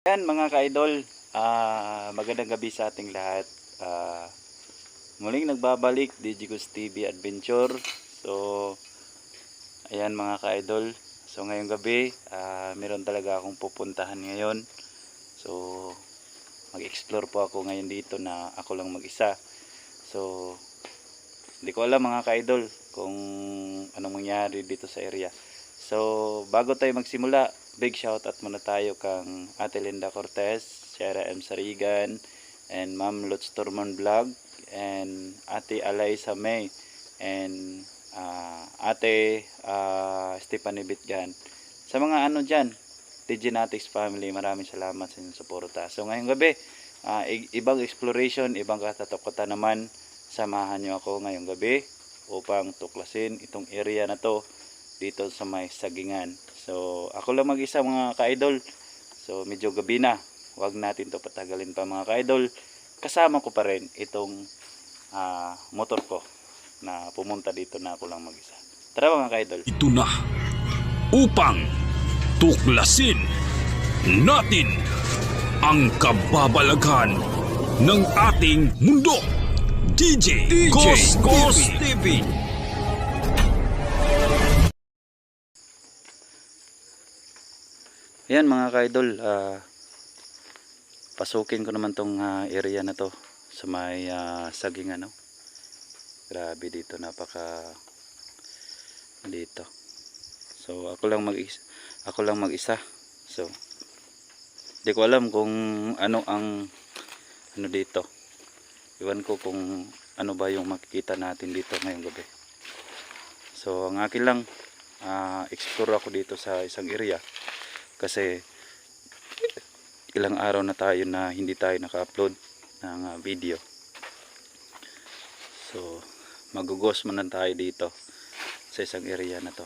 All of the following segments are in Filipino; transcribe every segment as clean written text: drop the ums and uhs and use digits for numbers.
Yan mga ka-idol, magandang gabi sa ating lahat. Muling nagbabalik Digicos TV Adventure. So ayan mga ka-idol, so ngayong gabi meron talaga akong pupuntahan ngayon. So mag-explore po ako ngayon dito na ako lang mag-isa. So hindi ko alam mga ka-idol kung anong mangyari dito sa area. So bago tayo magsimula, big shout out muna tayo kang Ate Linda Cortez, Sierra M. Sarigan, and Ma'am Lutz Turman Vlog, and Ate Alaysa May, and Ate Stephanie Bitgan. Sa mga ano dyan, Digenatics family, maraming salamat sa inyong suporta. So ngayong gabi, ibang exploration, ibang katatakutan naman. Samahan nyo ako ngayong gabi upang tuklasin itong area na to dito sa may Sagingan. So ako lang mag-isa mga ka-idol. So medyo gabi na, wag natin to patagalin pa mga ka-idol. Kasama ko pa rin itong motor ko na pumunta dito na ako lang mag-isa. Tara mga ka-idol. Ito na upang tuklasin natin ang kababalaghan ng ating mundo. DJ Ghost TV. Ayan mga ka-idol, pasukin ko naman tong area na to sa may Sagingan, no? Grabe dito, napaka dito. So ako lang mag-isa. So hindi ko alam kung ano ang ano dito. Iwan ko kung ano ba yung makikita natin dito ngayong gabi. So ang akin lang, explore ako dito sa isang area kasi ilang araw na tayo na hindi tayo naka-upload ng video. So magugos man tayo dito sa isang area na to.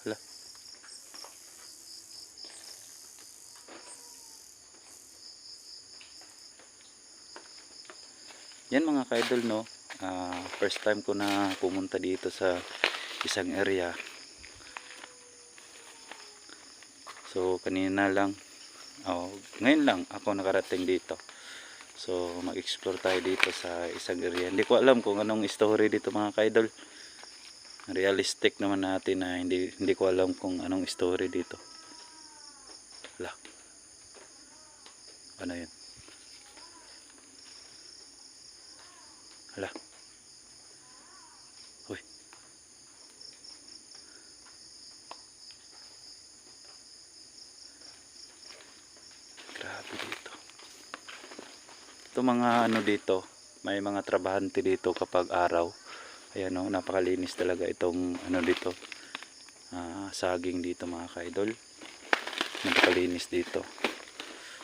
Hala. Yan mga ka-idol, no, first time ko na pumunta dito sa isang area. So kanina lang, ngayon lang ako nakarating dito. So mag-explore tayo dito sa isang area. Hindi ko alam kung anong story dito mga ka-idol. Realistic naman natin na hindi ko alam kung anong story dito. Hala. Ano yun? Hala. Uy. Grabe dito. Ito mga ano dito, may mga trabahante dito kapag araw. Ayan o, napakalinis talaga itong ano dito. Saging dito mga ka-idol. Napakalinis dito.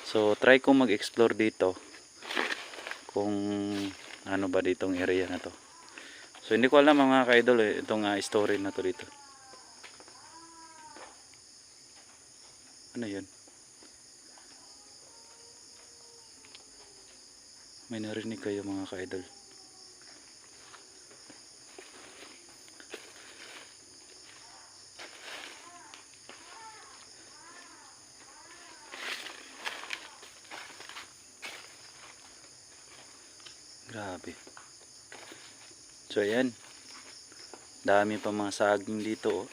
So try kong mag-explore dito kung ano ba ditong area na to. So hindi ko alam mga ka-idol itong story na to dito. Ano yun? May narinig kayo mga ka-idol? Grabe. So ayan, dami pa mga saging dito, oh.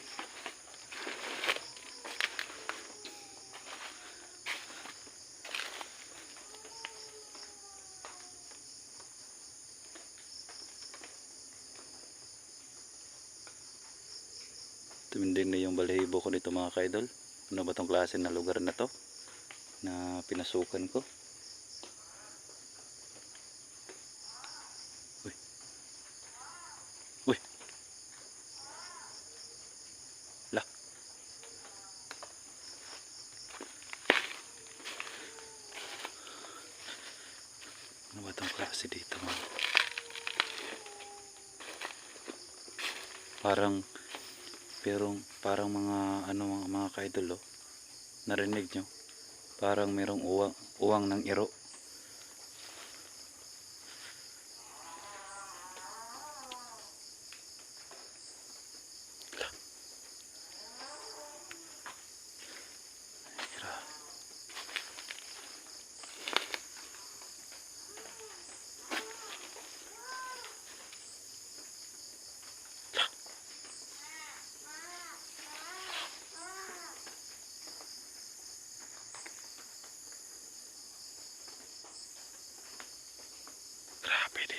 Tumindin na yung balahibo ko dito mga ka-idol. Ano ba tong klase na lugar na to na pinasukan ko? Uy. Uy. La. Ano ba tong klase dito mga? Parang mga ano mga ka-idol, oh. Narinig nyo? Parang merong uwang ng iro.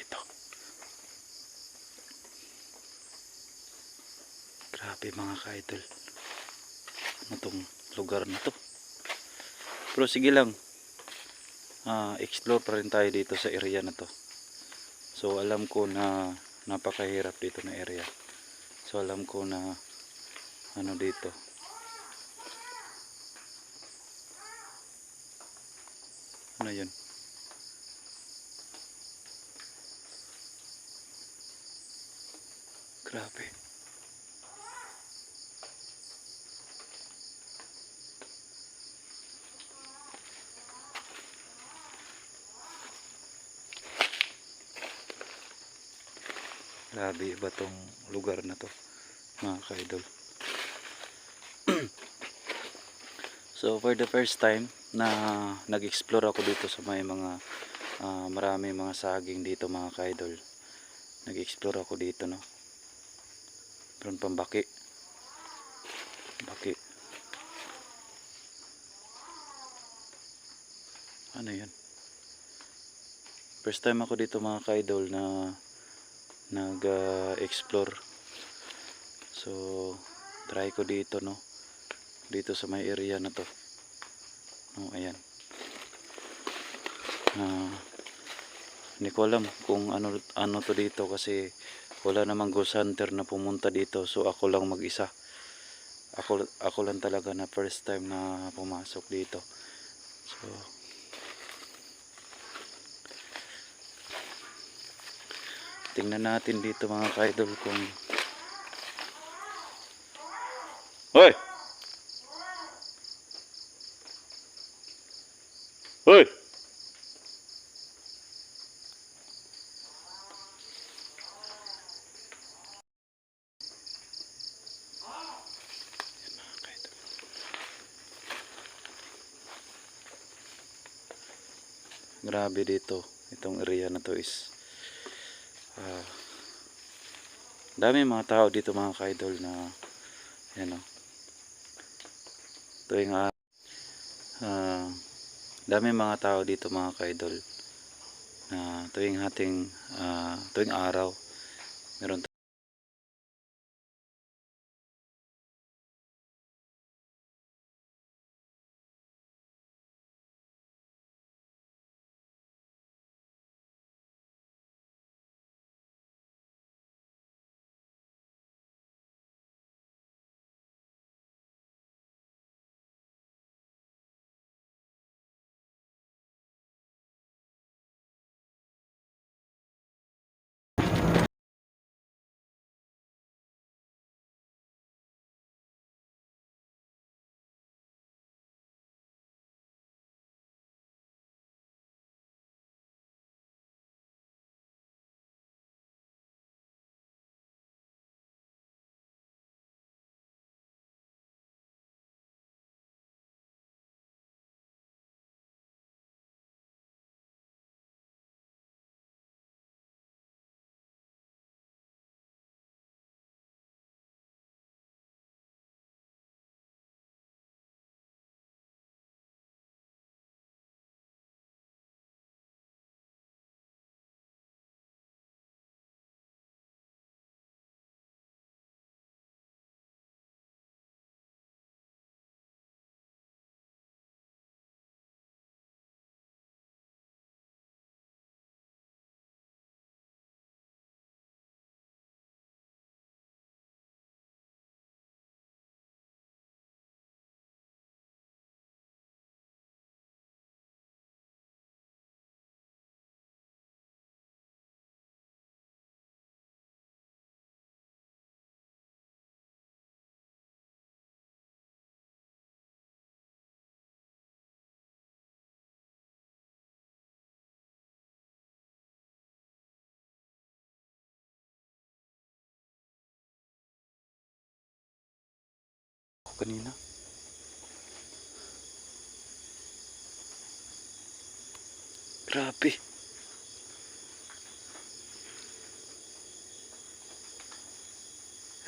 dito. Grabe mga ka-idol. Ano tong lugar na to? Pero sige lang. Explore pa rin tayo dito sa area na to. So alam ko na napakahirap dito na area. So alam ko na ano dito. Ano yun? Grabe. Grabe iba tong lugar na to mga ka-idol. So for the first time na nag-explore ako dito sa may mga marami mga saging dito mga ka-idol. Nag-explore ako dito no. Meron pang baki. Baki. Ano yan? First time ako dito mga ka-idol na nag-explore. So try ko dito no. Dito sa may area na to. Oh, ayan. Hindi ko alam kung ano to dito kasi wala namang ghost hunter na pumunta dito. So ako lang mag-isa. Ako lang talaga na first time na pumasok dito. So tingnan natin dito mga ka-idol kung Hoy! Hoy! Grabe dito. Itong area na to is dami mga tao dito mga ka-idol na yan o. Tuwing dami mga tao dito mga ka-idol na tuwing araw meron kanina. Grabe.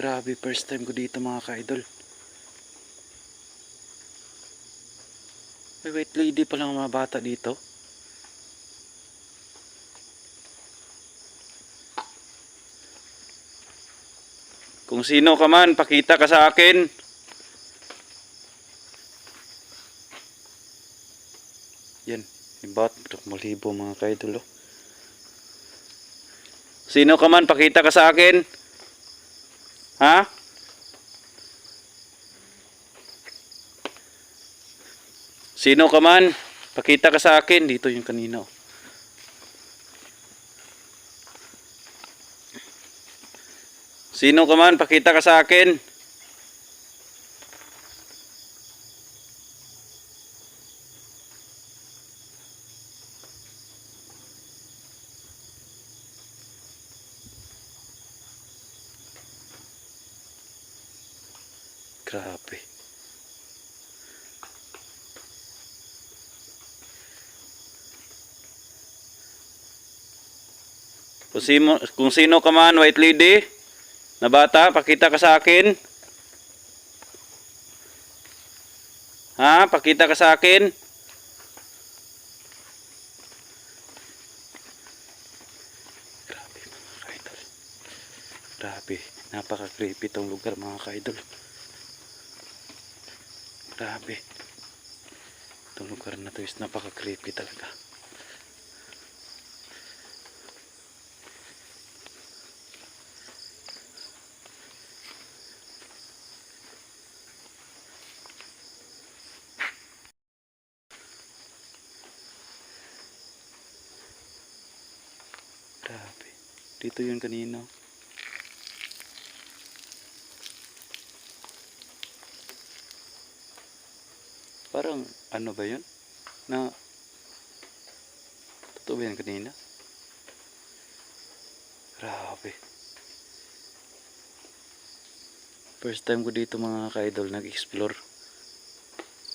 Grabe, first time ko dito mga ka-idol. May white lady pa lang mga bata dito. Kung sino ka man, pakita ka sa akin. Yan, ibat, malibo mga kaidol. Oh. Sino ka man, pakita ka sa akin. Ha? Sino ka man, pakita ka sa akin. Dito yung kanina. Oh. Sino ka man, pakita ka sa akin. Grabe. Kung sino ka man, white lady, na bata, pakita ka sa akin. Ha? Pakita ka sa akin. Grabe mga kaidol. Grabe. Napaka-creepy tong lugar mga kaidol. Grabe. Itong lugar na to is napaka-creepy talaga. Grabe. Dito yun kanina. Parang ano ba yun? Na totoo ba yan kanina? Grabe. First time ko dito mga ka-idol nag-explore.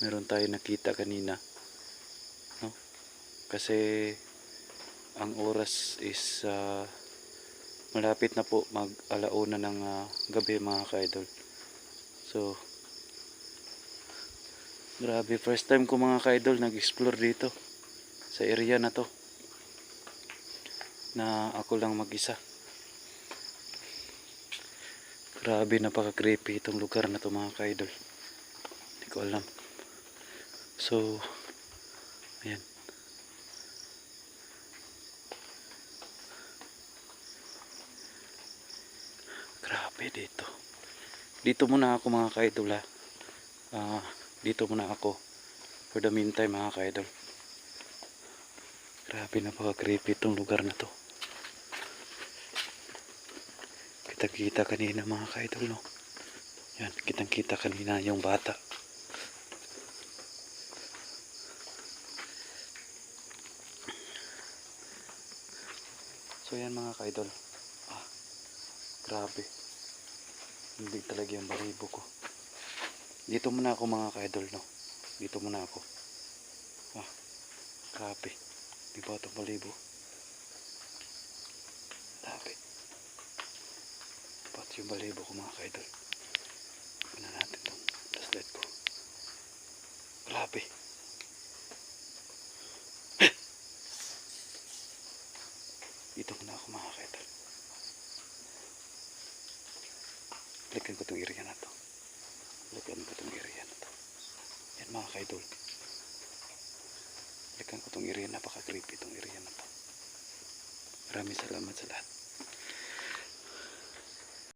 Meron tayo nakita kanina. No? Kasi ang oras is malapit na po mag-alauna ng gabi mga ka-idol. So grabe, first time ko mga ka-idol nag-explore dito sa area na to na ako lang mag-isa. Grabe, napaka-creepy itong lugar na to mga ka-idol. Hindi ko alam. So ayan. Grabe dito. Dito muna ako mga ka-idol ha. Dito muna ako for the meantime mga ka-idol. Grabe, napaka-creepy itong lugar na to. Kitang-kita kanina mga ka-idol, no? Yan, kitang-kita kanina yung bata. So yan mga ka-idol. Grabe. Hindi talaga yung balibo ko. Dito muna ako mga ka-idol, no? Dito muna ako. Grabe. Di ba itong balibo? Grabe. Ba't yung balibo ko mga ka-idol? Tignan natin itong flashlight ko. Grabe. Dito muna ako mga ka-idol. Balikan ko itong area na to. Balikan ko itong area na to. Yan mga ka-idol. Balikan ko itong area. Napaka-creepy itong area na to. Maraming salamat sa lahat.